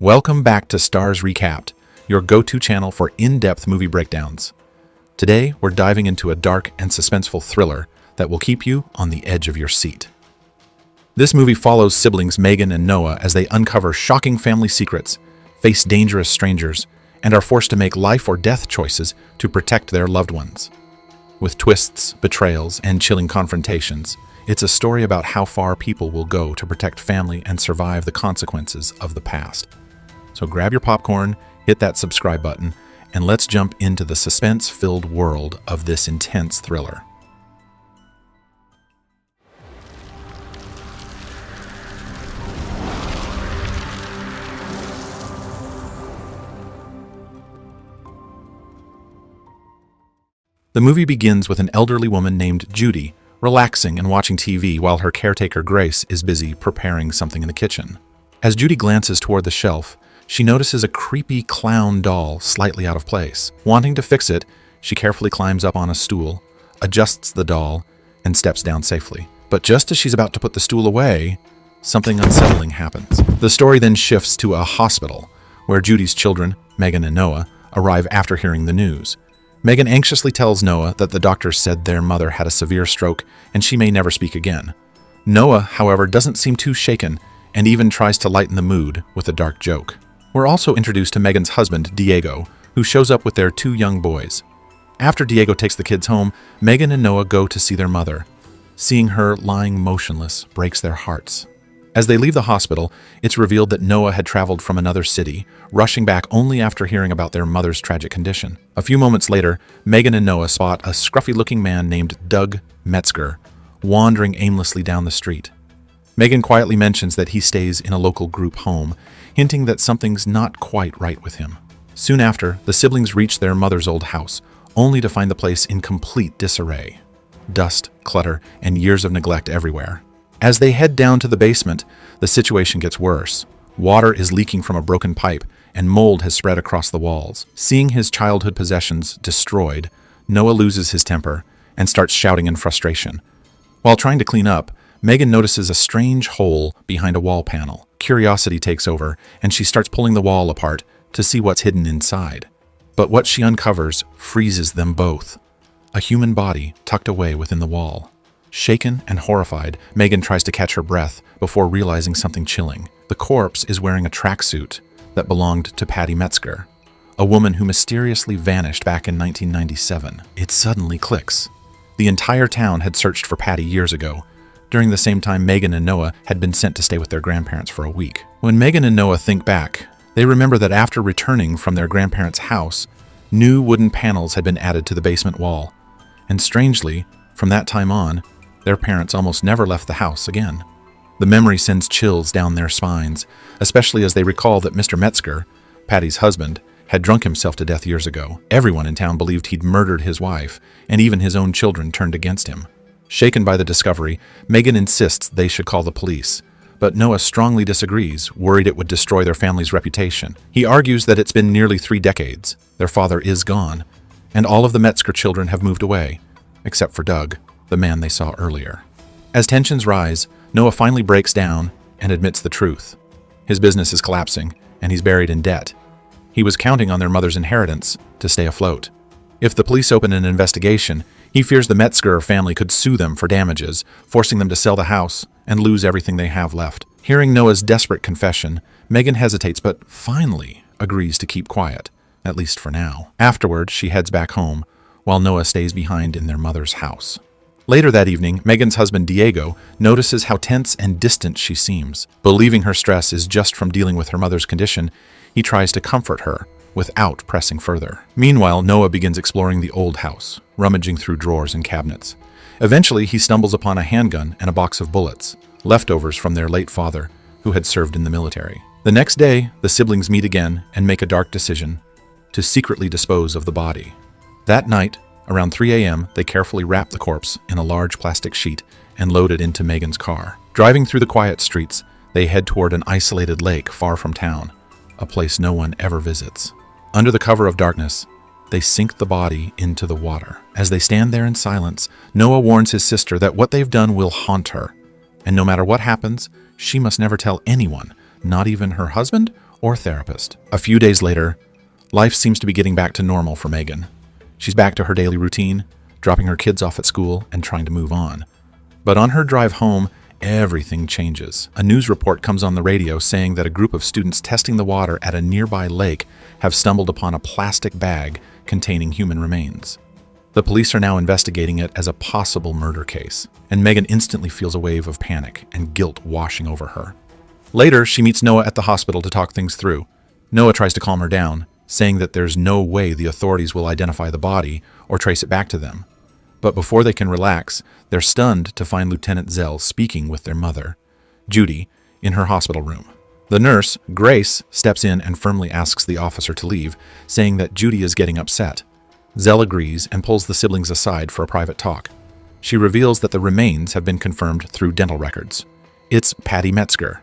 Welcome back to Starz Recapped, your go-to channel for in-depth movie breakdowns. Today, we're diving into a dark and suspenseful thriller that will keep you on the edge of your seat. This movie follows siblings Megan and Noah as they uncover shocking family secrets, face dangerous strangers, and are forced to make life or death choices to protect their loved ones. With twists, betrayals, and chilling confrontations, it's a story about how far people will go to protect family and survive the consequences of the past. So grab your popcorn, hit that subscribe button, and let's jump into the suspense-filled world of this intense thriller. The movie begins with an elderly woman named Judy relaxing and watching TV while her caretaker Grace is busy preparing something in the kitchen. As Judy glances toward the shelf, she notices a creepy clown doll slightly out of place. Wanting to fix it, she carefully climbs up on a stool, adjusts the doll, and steps down safely. But just as she's about to put the stool away, something unsettling happens. The story then shifts to a hospital, where Judy's children, Megan and Noah, arrive after hearing the news. Megan anxiously tells Noah that the doctors said their mother had a severe stroke and she may never speak again. Noah, however, doesn't seem too shaken and even tries to lighten the mood with a dark joke. We're also introduced to Megan's husband, Diego, who shows up with their two young boys. After Diego takes the kids home, Megan and Noah go to see their mother. Seeing her lying motionless breaks their hearts. As they leave the hospital, it's revealed that Noah had traveled from another city, rushing back only after hearing about their mother's tragic condition. A few moments later, Megan and Noah spot a scruffy-looking man named Doug Metzger wandering aimlessly down the street. Megan quietly mentions that he stays in a local group home, hinting that something's not quite right with him. Soon after, the siblings reach their mother's old house, only to find the place in complete disarray. Dust, clutter, and years of neglect everywhere. As they head down to the basement, the situation gets worse. Water is leaking from a broken pipe, and mold has spread across the walls. Seeing his childhood possessions destroyed, Noah loses his temper and starts shouting in frustration. While trying to clean up, Megan notices a strange hole behind a wall panel. Curiosity takes over, and she starts pulling the wall apart to see what's hidden inside. But what she uncovers freezes them both. A human body tucked away within the wall. Shaken and horrified, Megan tries to catch her breath before realizing something chilling. The corpse is wearing a tracksuit that belonged to Patty Metzger, a woman who mysteriously vanished back in 1997. It suddenly clicks. The entire town had searched for Patty years ago, during the same time Megan and Noah had been sent to stay with their grandparents for a week. When Megan and Noah think back, they remember that after returning from their grandparents' house, new wooden panels had been added to the basement wall. And strangely, from that time on, their parents almost never left the house again. The memory sends chills down their spines, especially as they recall that Mr. Metzger, Patty's husband, had drunk himself to death years ago. Everyone in town believed he'd murdered his wife, and even his own children turned against him. Shaken by the discovery, Megan insists they should call the police, but Noah strongly disagrees, worried it would destroy their family's reputation. He argues that it's been nearly 3 decades, their father is gone, and all of the Metzger children have moved away, except for Doug, the man they saw earlier. As tensions rise, Noah finally breaks down and admits the truth. His business is collapsing, and he's buried in debt. He was counting on their mother's inheritance to stay afloat. If the police open an investigation, he fears the Metzger family could sue them for damages, forcing them to sell the house and lose everything they have left. Hearing Noah's desperate confession, Megan hesitates but finally agrees to keep quiet, at least for now. Afterward, she heads back home, while Noah stays behind in their mother's house. Later that evening, Megan's husband Diego notices how tense and distant she seems. Believing her stress is just from dealing with her mother's condition, he tries to comfort her without pressing further. Meanwhile, Noah begins exploring the old house, rummaging through drawers and cabinets. Eventually, he stumbles upon a handgun and a box of bullets, leftovers from their late father, who had served in the military. The next day, the siblings meet again and make a dark decision to secretly dispose of the body. That night, around 3 a.m., they carefully wrap the corpse in a large plastic sheet and load it into Megan's car. Driving through the quiet streets, they head toward an isolated lake far from town, a place no one ever visits. Under the cover of darkness, they sink the body into the water. As they stand there in silence, Noah warns his sister that what they've done will haunt her, and no matter what happens, she must never tell anyone, not even her husband or therapist. A few days later, life seems to be getting back to normal for Megan. She's back to her daily routine, dropping her kids off at school and trying to move on. But on her drive home, everything changes. A news report comes on the radio saying that a group of students testing the water at a nearby lake have stumbled upon a plastic bag containing human remains. The police are now investigating it as a possible murder case, and Megan instantly feels a wave of panic and guilt washing over her. Later, she meets Noah at the hospital to talk things through. Noah tries to calm her down, saying that there's no way the authorities will identify the body or trace it back to them. But before they can relax, they're stunned to find Lieutenant Zell speaking with their mother, Judy, in her hospital room. The nurse, Grace, steps in and firmly asks the officer to leave, saying that Judy is getting upset. Zell agrees and pulls the siblings aside for a private talk. She reveals that the remains have been confirmed through dental records. It's Patty Metzger.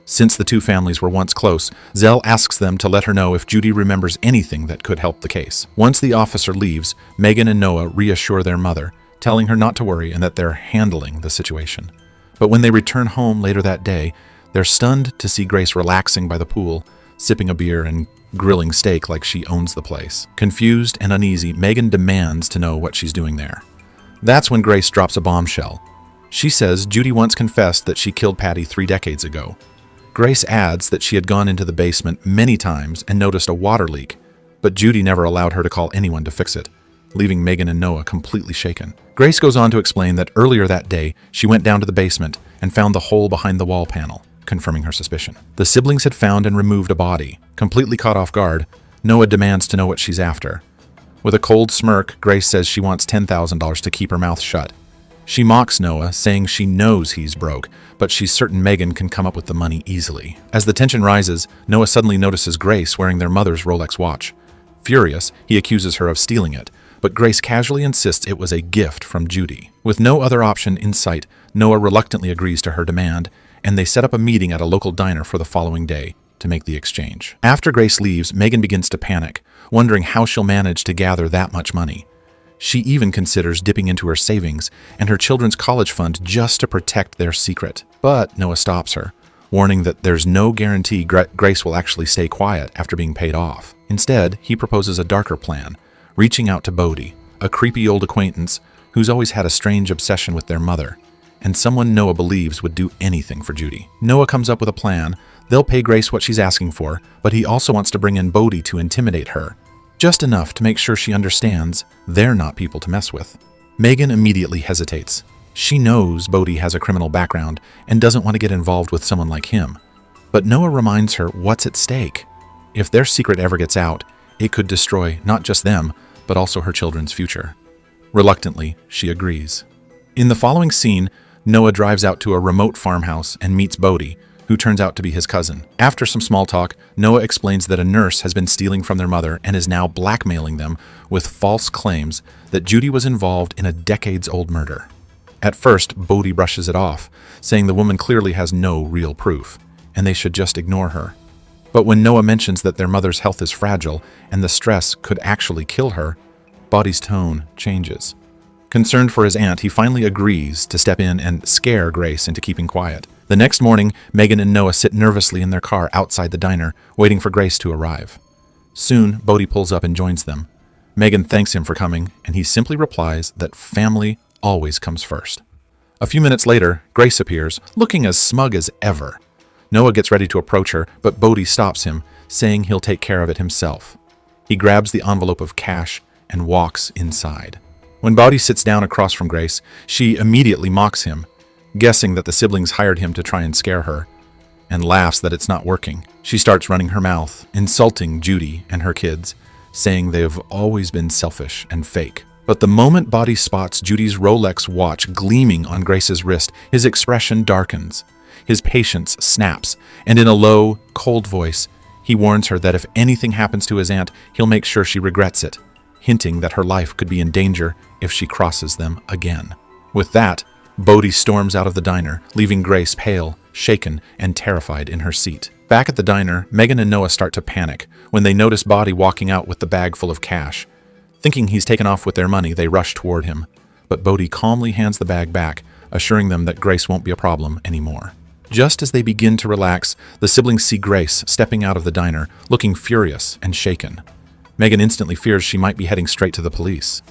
Since the two families were once close, Zell asks them to let her know if Judy remembers anything that could help the case. Once the officer leaves, Megan and Noah reassure their mother, telling her not to worry and that they're handling the situation. But when they return home later that day, they're stunned to see Grace relaxing by the pool, sipping a beer and grilling steak like she owns the place. Confused and uneasy, Megan demands to know what she's doing there. That's when Grace drops a bombshell. She says Judy once confessed that she killed Patty 3 decades ago. Grace adds that she had gone into the basement many times and noticed a water leak, but Judy never allowed her to call anyone to fix it, leaving Megan and Noah completely shaken. Grace goes on to explain that earlier that day, she went down to the basement and found the hole behind the wall panel, confirming her suspicion. The siblings had found and removed a body. Completely caught off guard, Noah demands to know what she's after. With a cold smirk, Grace says she wants $10,000 to keep her mouth shut. She mocks Noah, saying she knows he's broke, but she's certain Megan can come up with the money easily. As the tension rises, Noah suddenly notices Grace wearing their mother's Rolex watch. Furious, he accuses her of stealing it, but Grace casually insists it was a gift from Judy. With no other option in sight, Noah reluctantly agrees to her demand, and they set up a meeting at a local diner for the following day to make the exchange. After Grace leaves, Megan begins to panic, wondering how she'll manage to gather that much money. She even considers dipping into her savings and her children's college fund just to protect their secret. But Noah stops her, warning that there's no guarantee Grace will actually stay quiet after being paid off. Instead, he proposes a darker plan, reaching out to Bodhi, a creepy old acquaintance who's always had a strange obsession with their mother, and someone Noah believes would do anything for Judy. Noah comes up with a plan. They'll pay Grace what she's asking for, but he also wants to bring in Bodhi to intimidate her, just enough to make sure she understands they're not people to mess with. Megan immediately hesitates. She knows Bodhi has a criminal background and doesn't want to get involved with someone like him. But Noah reminds her what's at stake. If their secret ever gets out, it could destroy not just them, but also her children's future. Reluctantly, she agrees. In the following scene, Noah drives out to a remote farmhouse and meets Bodhi, who turns out to be his cousin. After some small talk, Noah explains that a nurse has been stealing from their mother and is now blackmailing them with false claims that Judy was involved in a decades-old murder. At first, Bodhi brushes it off, saying the woman clearly has no real proof, and they should just ignore her. But when Noah mentions that their mother's health is fragile and the stress could actually kill her, Bodhi's tone changes. Concerned for his aunt, he finally agrees to step in and scare Grace into keeping quiet. The next morning, Megan and Noah sit nervously in their car outside the diner, waiting for Grace to arrive. Soon, Bodhi pulls up and joins them. Megan thanks him for coming, and he simply replies that family always comes first. A few minutes later, Grace appears, looking as smug as ever. Noah gets ready to approach her, but Bodhi stops him, saying he'll take care of it himself. He grabs the envelope of cash and walks inside. When Bodhi sits down across from Grace, she immediately mocks him, guessing that the siblings hired him to try and scare her, and laughs that it's not working. She starts running her mouth, insulting Judy and her kids, saying they've always been selfish and fake. But the moment Bodhi spots Judy's Rolex watch gleaming on Grace's wrist, his expression darkens. His patience snaps, and in a low, cold voice, he warns her that if anything happens to his aunt, he'll make sure she regrets it, hinting that her life could be in danger if she crosses them again. With that, Bodhi storms out of the diner, leaving Grace pale, shaken, and terrified in her seat. Back at the diner, Megan and Noah start to panic when they notice Bodhi walking out with the bag full of cash. Thinking he's taken off with their money, they rush toward him, but Bodhi calmly hands the bag back, assuring them that Grace won't be a problem anymore. Just as they begin to relax, the siblings see Grace stepping out of the diner, looking furious and shaken. Megan instantly fears she might be heading straight to the police.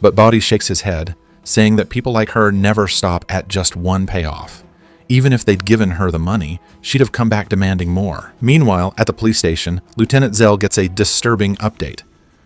But Bobby shakes his head, saying that people like her never stop at just one payoff. Even if they'd given her the money, she'd have come back demanding more. Meanwhile, at the police station, Lieutenant Zell gets a disturbing update.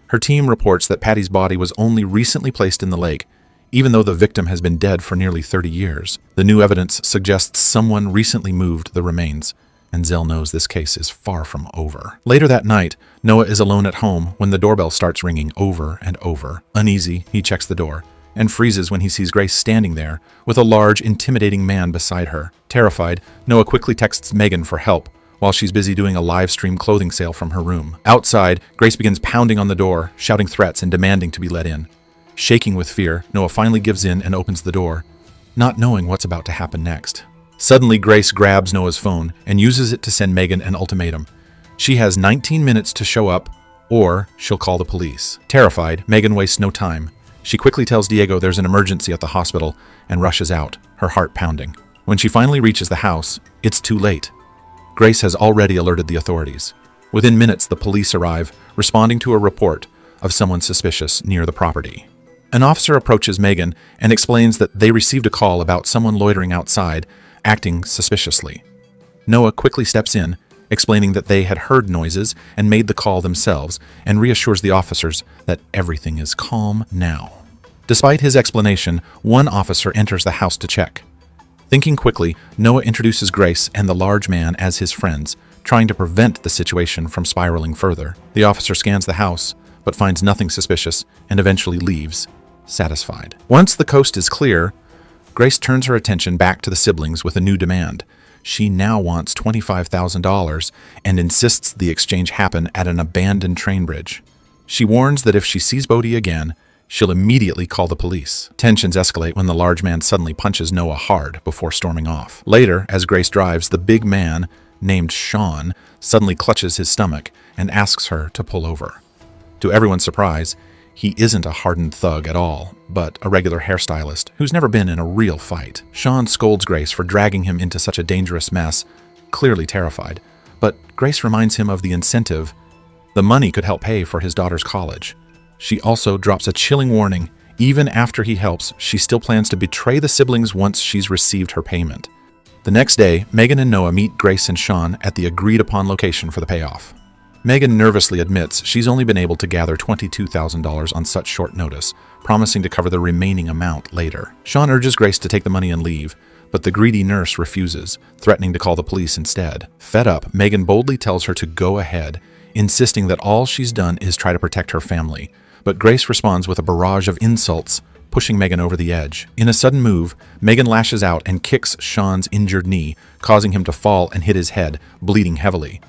Her team reports that Patty's body was only recently placed in the lake, even though the victim has been dead for nearly 30 years. The new evidence suggests someone recently moved the remains, and Zell knows this case is far from over. Later that night, Noah is alone at home when the doorbell starts ringing over and over. Uneasy, he checks the door and freezes when he sees Grace standing there with a large, intimidating man beside her. Terrified, Noah quickly texts Megan for help while she's busy doing a live stream clothing sale from her room. Outside, Grace begins pounding on the door, shouting threats and demanding to be let in. Shaking with fear, Noah finally gives in and opens the door, not knowing what's about to happen next. Suddenly, Grace grabs Noah's phone and uses it to send Megan an ultimatum. She has 19 minutes to show up, or she'll call the police. Terrified, Megan wastes no time. She quickly tells Diego there's an emergency at the hospital and rushes out, her heart pounding. When she finally reaches the house, it's too late. Grace has already alerted the authorities. Within minutes, the police arrive, responding to a report of someone suspicious near the property. An officer approaches Megan and explains that they received a call about someone loitering outside, acting suspiciously. Noah quickly steps in, explaining that they had heard noises and made the call themselves, and reassures the officers that everything is calm now. Despite his explanation, one officer enters the house to check. Thinking quickly, Noah introduces Grace and the large man as his friends, trying to prevent the situation from spiraling further. The officer scans the house, but finds nothing suspicious and eventually leaves, satisfied. Once the coast is clear, Grace turns her attention back to the siblings with a new demand. She now wants $25,000 and insists the exchange happen at an abandoned train bridge. She warns that if she sees Bodhi again, she'll immediately call the police. Tensions escalate when the large man suddenly punches Noah hard before storming off. Later, as Grace drives, the big man, named Sean, suddenly clutches his stomach and asks her to pull over. To everyone's surprise, he isn't a hardened thug at all, but a regular hairstylist who's never been in a real fight. Sean scolds Grace for dragging him into such a dangerous mess, clearly terrified, but Grace reminds him of the incentive. The money could help pay for his daughter's college. She also drops a chilling warning. Even after he helps, she still plans to betray the siblings once she's received her payment. The next day, Megan and Noah meet Grace and Sean at the agreed-upon location for the payoff. Megan nervously admits she's only been able to gather $22,000 on such short notice, promising to cover the remaining amount later. Sean urges Grace to take the money and leave, but the greedy nurse refuses, threatening to call the police instead. Fed up, Megan boldly tells her to go ahead, insisting that all she's done is try to protect her family. But Grace responds with a barrage of insults, pushing Megan over the edge. In a sudden move, Megan lashes out and kicks Sean's injured knee, causing him to fall and hit his head, bleeding heavily.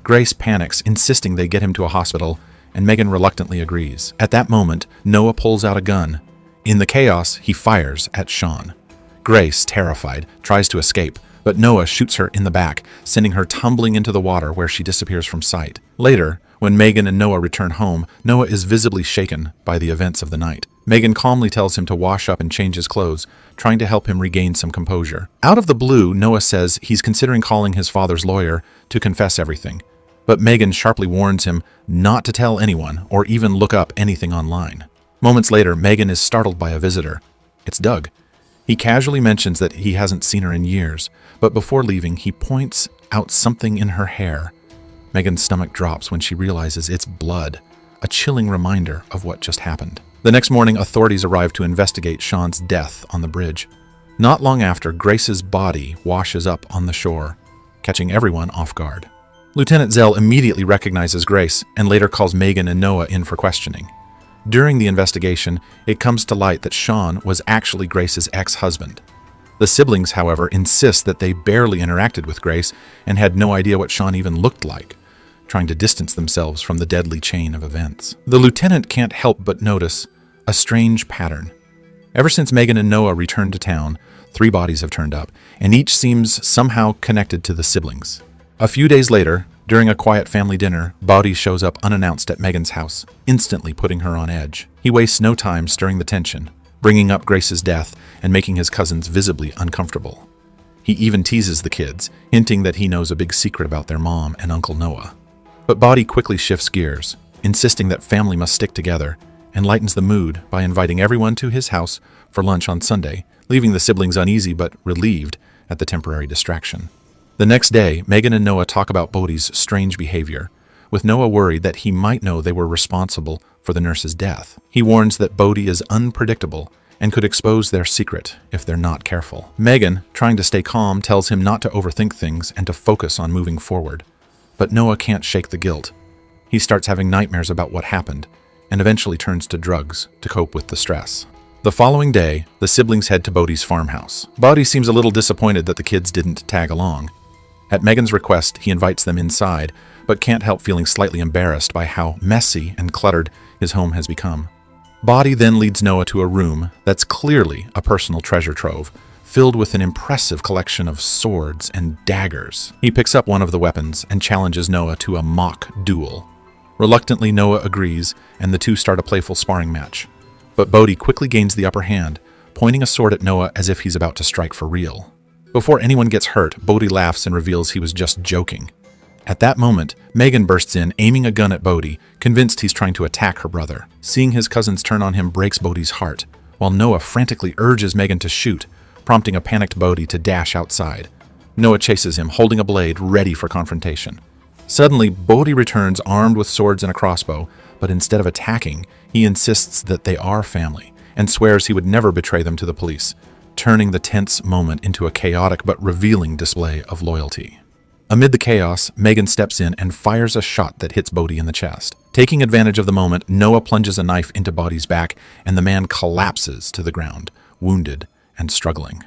Grace panics, insisting they get him to a hospital, and Megan reluctantly agrees. At that moment, Noah pulls out a gun. In the chaos, he fires at Sean. Grace, terrified, tries to escape, but Noah shoots her in the back, sending her tumbling into the water where she disappears from sight. Later, when Megan and Noah return home, Noah is visibly shaken by the events of the night. Megan calmly tells him to wash up and change his clothes, trying to help him regain some composure. Out of the blue, Noah says he's considering calling his father's lawyer to confess everything. But Megan sharply warns him not to tell anyone or even look up anything online. Moments later, Megan is startled by a visitor. It's Doug. He casually mentions that he hasn't seen her in years, but before leaving, he points out something in her hair. Megan's stomach drops when she realizes it's blood, a chilling reminder of what just happened. The next morning, authorities arrive to investigate Sean's death on the bridge. Not long after, Grace's body washes up on the shore, catching everyone off guard. Lieutenant Zell immediately recognizes Grace and later calls Megan and Noah in for questioning. During the investigation, it comes to light that Sean was actually Grace's ex-husband. The siblings, however, insist that they barely interacted with Grace and had no idea what Sean even looked like, trying to distance themselves from the deadly chain of events. The lieutenant can't help but notice a strange pattern. Ever since Megan and Noah returned to town, 3 bodies have turned up, and each seems somehow connected to the siblings. A few days later, during a quiet family dinner, Bowdy shows up unannounced at Megan's house, instantly putting her on edge. He wastes no time stirring the tension, bringing up Grace's death and making his cousins visibly uncomfortable. He even teases the kids, hinting that he knows a big secret about their mom and Uncle Noah. But Bodhi quickly shifts gears, insisting that family must stick together, and lightens the mood by inviting everyone to his house for lunch on Sunday, leaving the siblings uneasy but relieved at the temporary distraction. The next day, Megan and Noah talk about Bodhi's strange behavior, with Noah worried that he might know they were responsible for the nurse's death. He warns that Bodhi is unpredictable and could expose their secret if they're not careful. Megan, trying to stay calm, tells him not to overthink things and to focus on moving forward. But Noah can't shake the guilt. He starts having nightmares about what happened, and eventually turns to drugs to cope with the stress. The following day, the siblings head to Bodhi's farmhouse. Bodhi seems a little disappointed that the kids didn't tag along. At Megan's request, he invites them inside, but can't help feeling slightly embarrassed by how messy and cluttered his home has become. Bodhi then leads Noah to a room that's clearly a personal treasure trove, filled with an impressive collection of swords and daggers. He picks up one of the weapons and challenges Noah to a mock duel. Reluctantly, Noah agrees, and the two start a playful sparring match. But Bodhi quickly gains the upper hand, pointing a sword at Noah as if he's about to strike for real. Before anyone gets hurt, Bodhi laughs and reveals he was just joking. At that moment, Megan bursts in, aiming a gun at Bodhi, convinced he's trying to attack her brother. Seeing his cousins turn on him breaks Bodhi's heart, while Noah frantically urges Megan to shoot, prompting a panicked Bodhi to dash outside. Noah chases him, holding a blade, ready for confrontation. Suddenly, Bodhi returns armed with swords and a crossbow, but instead of attacking, he insists that they are family, and swears he would never betray them to the police, turning the tense moment into a chaotic but revealing display of loyalty. Amid the chaos, Megan steps in and fires a shot that hits Bodhi in the chest. Taking advantage of the moment, Noah plunges a knife into Bodhi's back, and the man collapses to the ground, wounded and struggling.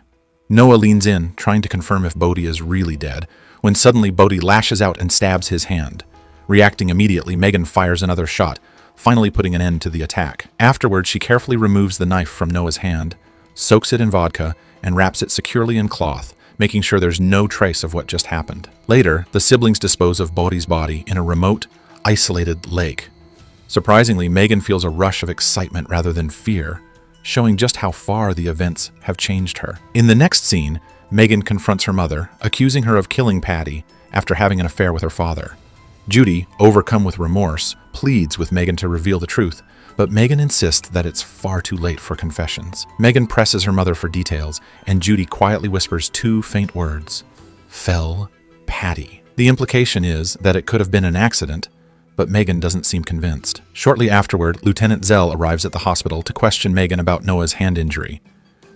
Noah leans in, trying to confirm if Bodhi is really dead, when suddenly Bodhi lashes out and stabs his hand. Reacting immediately, Megan fires another shot, finally putting an end to the attack. Afterward, she carefully removes the knife from Noah's hand, soaks it in vodka, and wraps it securely in cloth, making sure there's no trace of what just happened. Later, the siblings dispose of Bodhi's body in a remote, isolated lake. Surprisingly, Megan feels a rush of excitement rather than fear, showing just how far the events have changed her. In the next scene, Megan confronts her mother, accusing her of killing Patty after having an affair with her father. Judy, overcome with remorse, pleads with Megan to reveal the truth, but Megan insists that it's far too late for confessions. Megan presses her mother for details, and Judy quietly whispers two faint words: "Fell Patty." The implication is that it could have been an accident, but Megan doesn't seem convinced. Shortly afterward, Lieutenant Zell arrives at the hospital to question Megan about Noah's hand injury.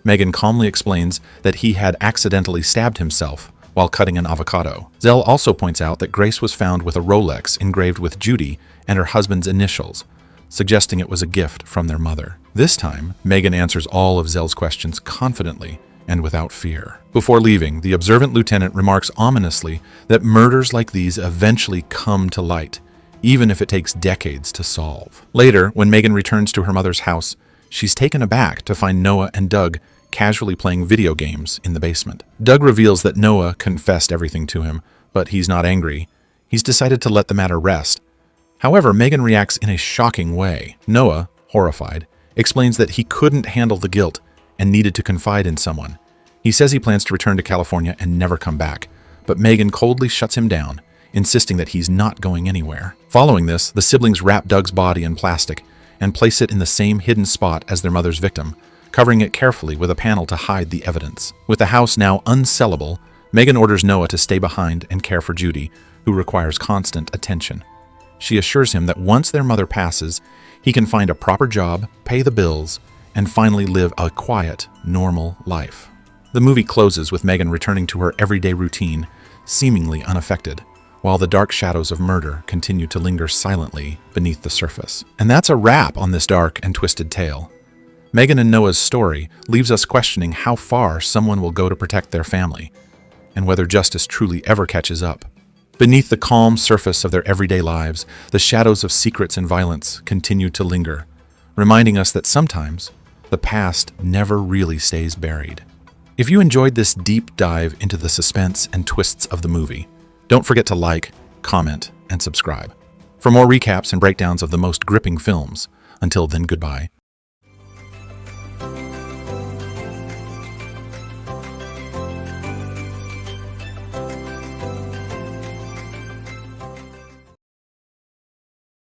Megan calmly explains that he had accidentally stabbed himself while cutting an avocado. Zell also points out that Grace was found with a Rolex engraved with Judy and her husband's initials, suggesting it was a gift from their mother. This time, Megan answers all of Zell's questions confidently and without fear. Before leaving, the observant lieutenant remarks ominously that murders like these eventually come to light, even if it takes decades to solve. Later, when Megan returns to her mother's house, she's taken aback to find Noah and Doug casually playing video games in the basement. Doug reveals that Noah confessed everything to him, but he's not angry. He's decided to let the matter rest. However, Megan reacts in a shocking way. Noah, horrified, explains that he couldn't handle the guilt and needed to confide in someone. He says he plans to return to California and never come back, but Megan coldly shuts him down, insisting that he's not going anywhere. Following this, the siblings wrap Doug's body in plastic and place it in the same hidden spot as their mother's victim, covering it carefully with a panel to hide the evidence. With the house now unsellable, Megan orders Noah to stay behind and care for Judy, who requires constant attention. She assures him that once their mother passes, he can find a proper job, pay the bills, and finally live a quiet, normal life. The movie closes with Megan returning to her everyday routine, seemingly unaffected, while the dark shadows of murder continue to linger silently beneath the surface. And that's a wrap on this dark and twisted tale. Megan and Noah's story leaves us questioning how far someone will go to protect their family, and whether justice truly ever catches up. Beneath the calm surface of their everyday lives, the shadows of secrets and violence continue to linger, reminding us that sometimes the past never really stays buried. If you enjoyed this deep dive into the suspense and twists of the movie, don't forget to like, comment, and subscribe. For more recaps and breakdowns of the most gripping films, until then, goodbye.